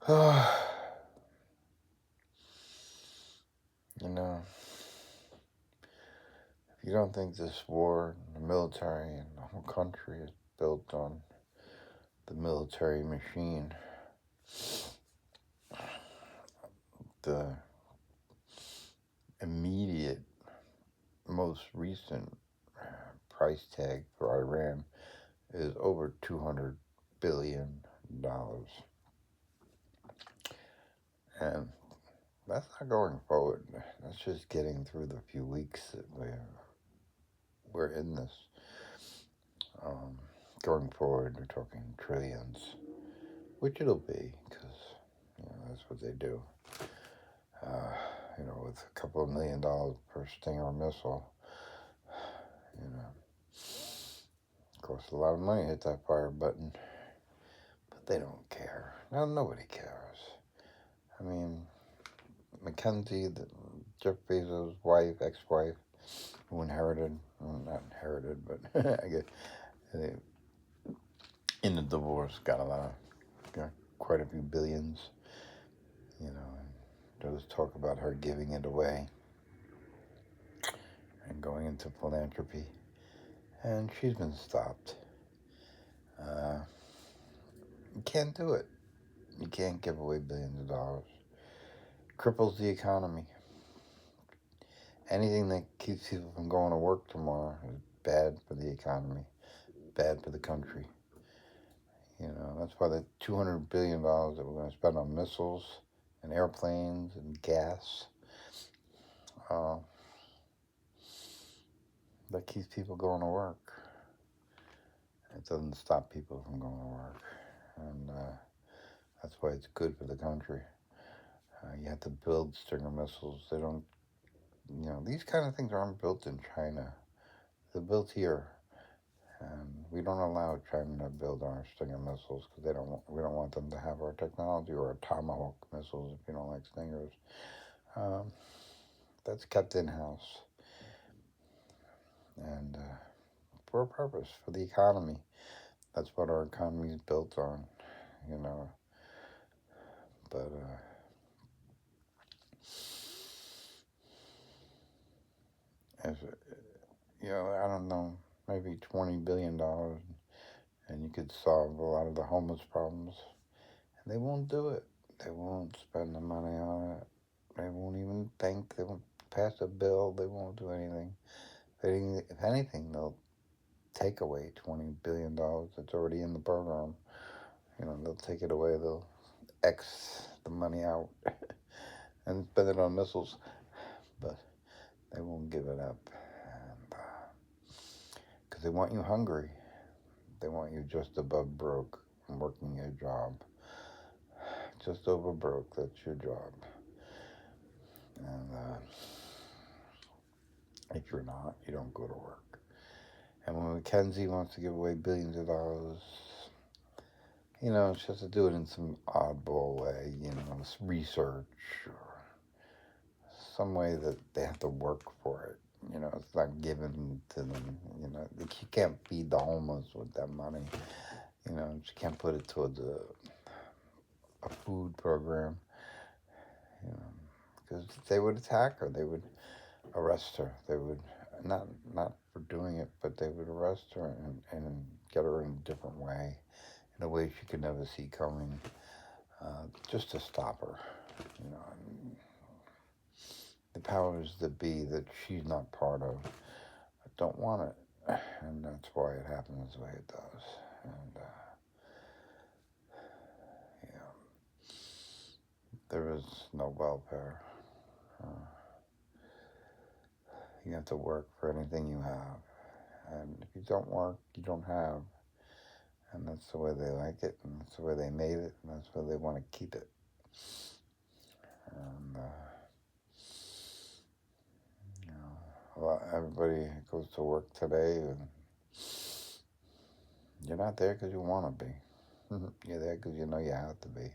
You know, if you don't think this war, the military, and the whole country is built on the military machine, the immediate, most recent price tag for Iran is over $200 billion. And that's not going forward. That's just getting through the few weeks that we're in this. Um, Going forward, we're talking trillions, which it'll be, because that's what they do. With a couple of $1 million per Stinger missile, costs a lot of money to hit that fire button, but they don't care. No, nobody cares. I mean, Mackenzie, Jeff Bezos' wife, ex-wife, who inherited, well, not inherited, but I guess in the divorce got quite a few billions, and there was talk about her giving it away and going into philanthropy, and she's been stopped. You can't do it. You can't give away billions of dollars. Cripples the economy. Anything that keeps people from going to work tomorrow is bad for the economy, bad for the country. That's why the $200 billion that we're going to spend on missiles and airplanes and gas, that keeps people going to work. It doesn't stop people from going to work. And that's why it's good for the country. You have to build Stinger missiles. They don't, these kind of things aren't built in China. They're built here. And we don't allow China to build our Stinger missiles because we don't want them to have our technology, or our Tomahawk missiles if you don't like Stingers. That's kept in-house. And for a purpose, for the economy. That's what our economy is built on, But, I don't know, maybe $20 billion, and you could solve a lot of the homeless problems. And they won't do it. They won't spend the money on it. They won't even think. They won't pass a bill. They won't do anything. If anything, they'll take away $20 billion that's already in the program. They'll take it away. They'll X the money out and spend it on missiles. But they won't give it up. Because they want you hungry. They want you just above broke and working your job. Just over broke, that's your job. And if you're not, you don't go to work. And when Mackenzie wants to give away billions of dollars, she has to do it in some oddball way, research or some way that they have to work for it. It's not given to them. You can't feed the homeless with that money. You can't put it towards a food program. Because they would attack her. They would arrest her. They would not for doing it, but they would arrest her and get her in a different way, in a way she could never see coming, just to stop her. The powers that be that she's not part of don't want it, and that's why it happens the way it does. And there is no welfare. You have to work for anything you have. And if you don't work, you don't have. And that's the way they like it, and that's the way they made it, and that's the way they want to keep it. And, everybody goes to work today, and you're not there because you want to be. You're there because you know you have to be.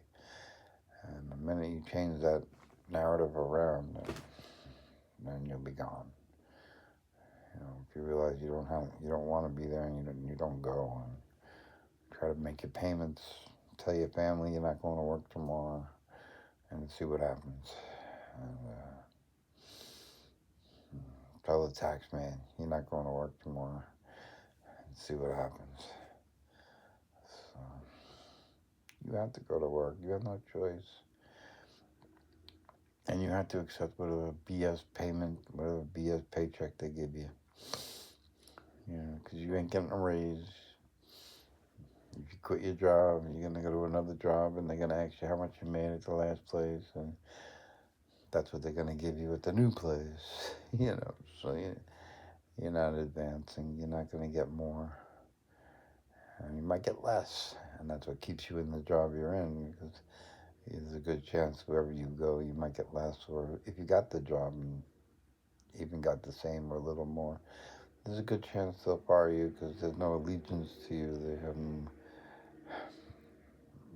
And the minute you change that narrative around, then you'll be gone. If you realize you don't want to be there, and you don't go, and try to make your payments to tell your family you're not going to work tomorrow and see what happens. And, tell the tax man you're not going to work tomorrow and see what happens. So, you have to go to work. You have no choice. And you have to accept whatever BS payment, whatever BS paycheck they give you. You know, because you ain't getting a raise. If you quit your job, you're going to go to another job, and they're going to ask you how much you made at the last place, and that's what they're going to give you at the new place. You know, so you're not advancing. You're not going to get more. And you might get less, and that's what keeps you in the job you're in, because there's a good chance wherever you go, you might get less, or if you got the job and even got the same or a little more, there's a good chance they'll fire you because there's no allegiance to you. They haven't.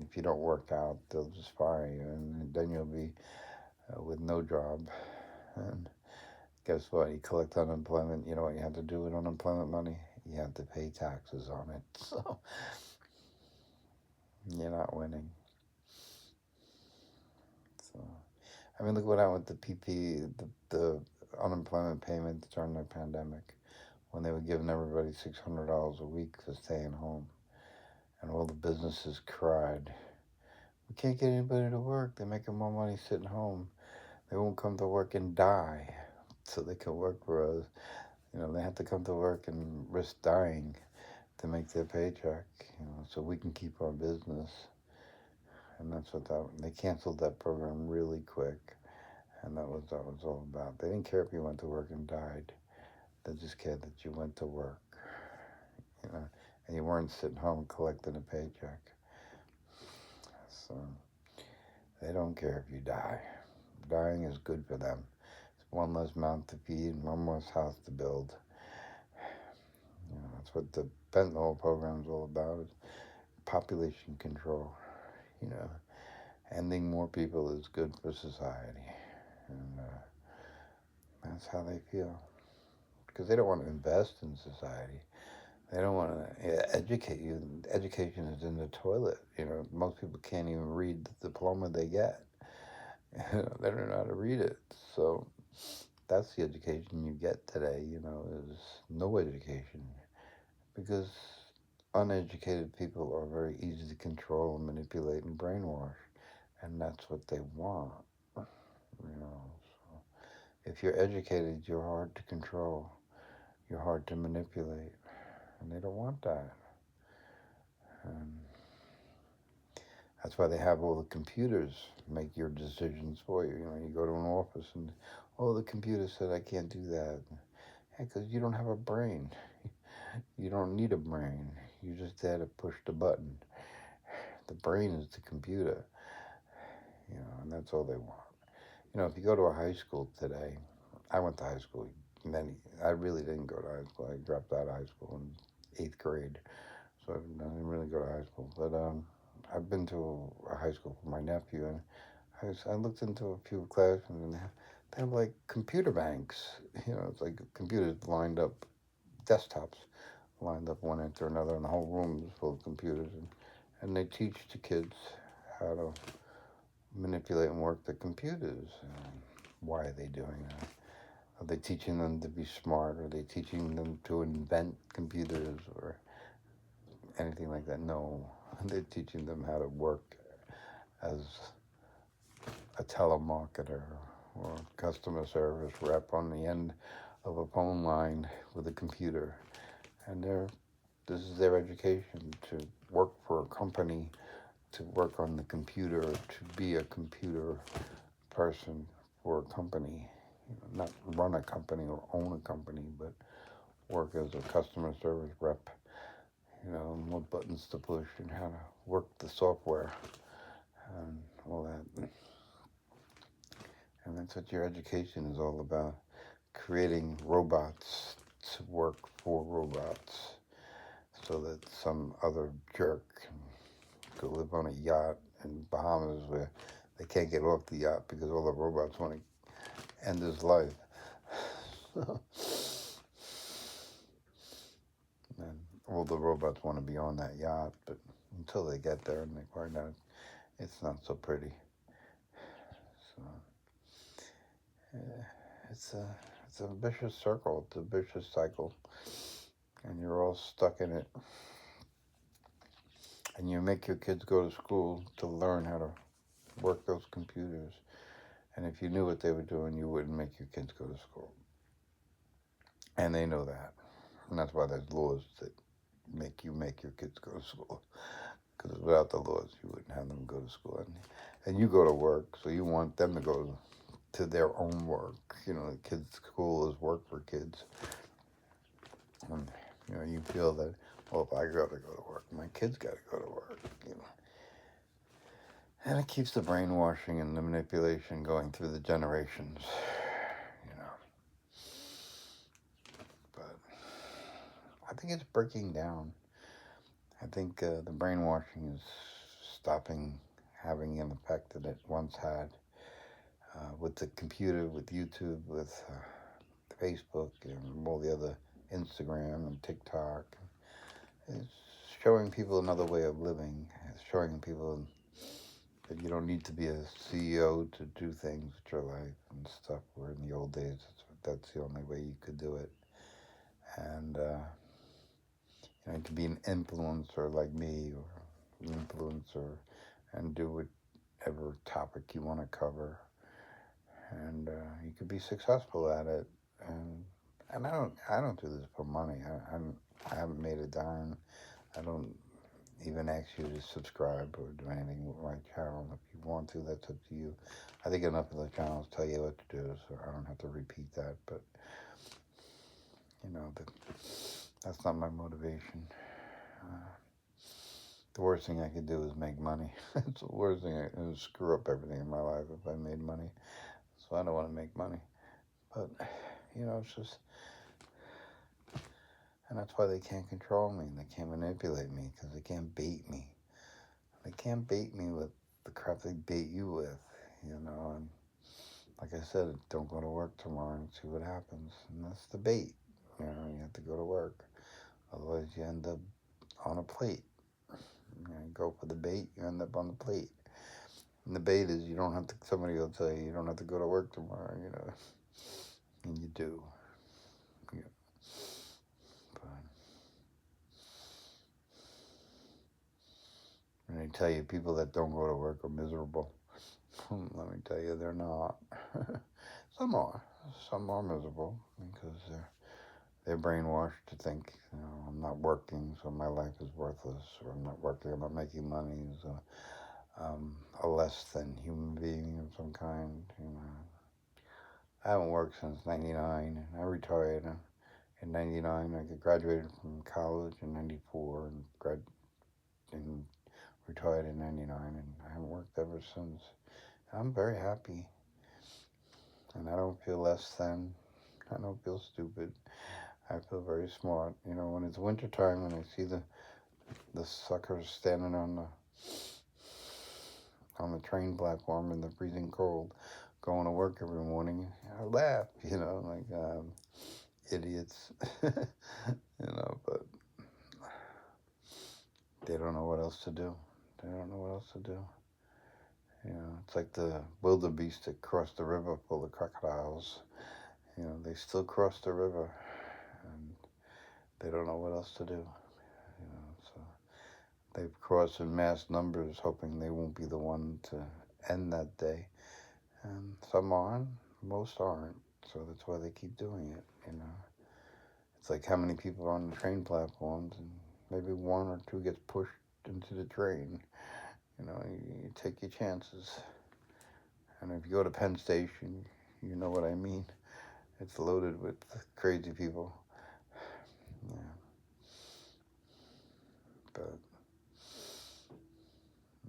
If you don't work out, they'll just fire you, and then you'll be with no job. And guess what? You collect unemployment. You know what you have to do with unemployment money? You have to pay taxes on it. So you're not winning. So I mean, look what happened with the the unemployment payment during the pandemic, when they were giving everybody $600 a week for staying home, and all the businesses cried, "We can't get anybody to work. They're making more money sitting home. They won't come to work and die, so they can work for us. You know, they have to come to work and risk dying to make their paycheck. You know, so we can keep our business." And that's what they canceled that program really quick, and that was all about. They didn't care if you went to work and died. They just cared that you went to work, you know, and you weren't sitting home collecting a paycheck. So they don't care if you die. Dying is good for them. It's one less mouth to feed, one less house to build. You know, that's what the fentanyl program is all about, is population control. You know, ending more people is good for society. And that's how they feel. Because they don't want to invest in society. They don't want to educate you. Education is in the toilet. You know, most people can't even read the diploma they get. You know, they don't know how to read it. So that's the education you get today, you know, is no education. Because uneducated people are very easy to control and manipulate and brainwash. And that's what they want, you know. So if you're educated, you're hard to control. You're hard to manipulate. And they don't want that. And that's why they have all the computers make your decisions for you. You know, you go to an office and, oh, the computer said I can't do that. Because you don't have a brain. You don't need a brain. You're just there to push the button. The brain is the computer. You know, and that's all they want. You know, if you go to a high school today, I went to high school. I really didn't go to high school. I dropped out of high school in 8th grade. So I didn't really go to high school. But I've been to a high school for my nephew, and I looked into a few classrooms, and they have like computer banks. You know, it's like computers lined up, desktops lined up one after another, and the whole room is full of computers, and they teach the kids how to manipulate and work the computers. Why are they doing that? Are they teaching them to be smart? Are they teaching them to invent computers or anything like that? No, they're teaching them how to work as a telemarketer or a customer service rep on the end of a phone line with a computer. And this is their education, to work for a company, to work on the computer, to be a computer person for a company. You know, not run a company or own a company, but work as a customer service rep. You know, and what buttons to push and how to work the software and all that. And that's what your education is all about, creating robots to work for robots so that some other jerk can go live on a yacht in Bahamas where they can't get off the yacht because all the robots want to end his life. And all the robots want to be on that yacht, but until they get there and they find out it's not so pretty. So it's a vicious circle. It's a vicious cycle, and you're all stuck in it. And you make your kids go to school to learn how to work those computers. And if you knew what they were doing, you wouldn't make your kids go to school. And they know that. And that's why there's laws that make your kids go to school. Because without the laws, you wouldn't have them go to school. And you go to work, so you want them to go to their own work. You know, the kids' school is work for kids. And, you know, you feel that, well, if I got to go to work, my kids got to go to work, you know. And it keeps the brainwashing and the manipulation going through the generations, you know. But I think it's breaking down. I think the brainwashing is stopping having an effect that it once had with the computer, with YouTube, with Facebook, and all the other Instagram and TikTok. It's showing people another way of living. It's showing people that you don't need to be a CEO to do things with your life and stuff. Where in the old days, that's the only way you could do it. And you to be an influencer like me, or an influencer, and do whatever topic you want to cover, and you could be successful at it. And I don't do this for money. I haven't made a dime. I don't even ask you to subscribe or do anything with my channel. If you want to, that's up to you. I think enough of the channels tell you what to do, so I don't have to repeat that. But you know, that's not my motivation. The worst thing I could do is make money. It's the worst thing. It would screw up everything in my life if I made money. So I don't want to make money. But, you know, it's just... And that's why they can't control me. They can't manipulate me, because they can't bait me. They can't bait me with the crap they bait you with, you know. And like I said, don't go to work tomorrow and see what happens. And that's the bait. You know, you have to go to work. Otherwise, you end up on a plate. You know, you go for the bait, you end up on the plate. And the bait is you don't have to, somebody will tell you don't have to go to work tomorrow, you know. And you do. Yeah. But when they tell you people that don't go to work are miserable, let me tell you, they're not. Some are. Some are miserable because they're brainwashed to think, you know, I'm not working, so my life is worthless, or I'm not working, I'm not making money, so a less than human being of some kind, you know. I haven't worked since 99, and I retired in 99. I graduated from college in 94 and retired in 99, and I haven't worked ever since. I'm very happy, and I don't feel less than. I don't feel stupid. I feel very smart. You know, when it's wintertime and I see the suckers standing on the train platform in the freezing cold, going to work every morning, I laugh. You know, like idiots. You know, but they don't know what else to do. They don't know what else to do. You know, it's like the wildebeest that crossed the river full of crocodiles. You know, they still cross the river, and they don't know what else to do. You know, so they've crossed in mass numbers, hoping they won't be the one to end that day. And some aren't, most aren't. So that's why they keep doing it. You know, it's like how many people are on the train platforms, and maybe one or two gets pushed into the train. You know, you take your chances. And if you go to Penn Station, you know what I mean. It's loaded with crazy people. Yeah. But,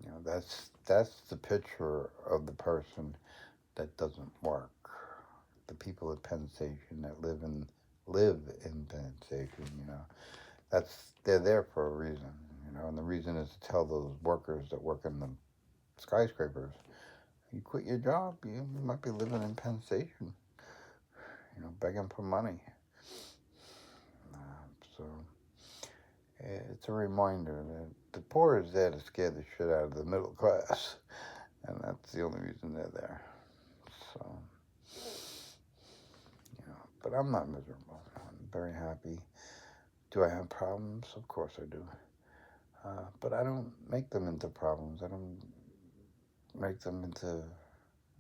you know, that's the picture of the person that doesn't work. The people at Penn Station that live in Penn Station, you know. They're there for a reason, you know, and the reason is to tell those workers that work in the skyscrapers, you quit your job, you might be living in Penn Station, you know, begging for money. So it's a reminder that The poor is there to scare the shit out of the middle class, and that's the only reason they're there. So, but I'm not miserable. I'm very happy. Do I have problems? Of course I do. But I don't make them into problems. I don't make them into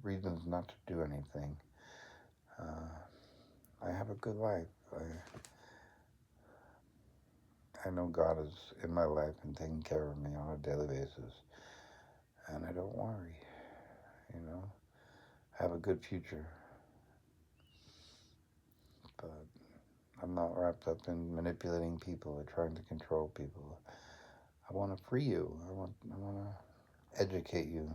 reasons not to do anything. I have a good life. I know God is in my life and taking care of me on a daily basis. And I don't worry, I have a good future. But I'm not wrapped up in manipulating people or trying to control people. I want to free you. I want to educate you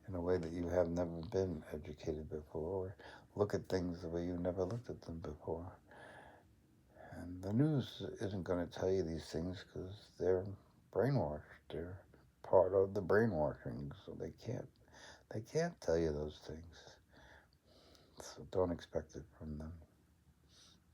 in a way that you have never been educated before, or look at things the way you never looked at them before. And the news isn't going to tell you these things because they're brainwashed. They're part of the brainwashing, so they can't tell you those things. So don't expect it from them.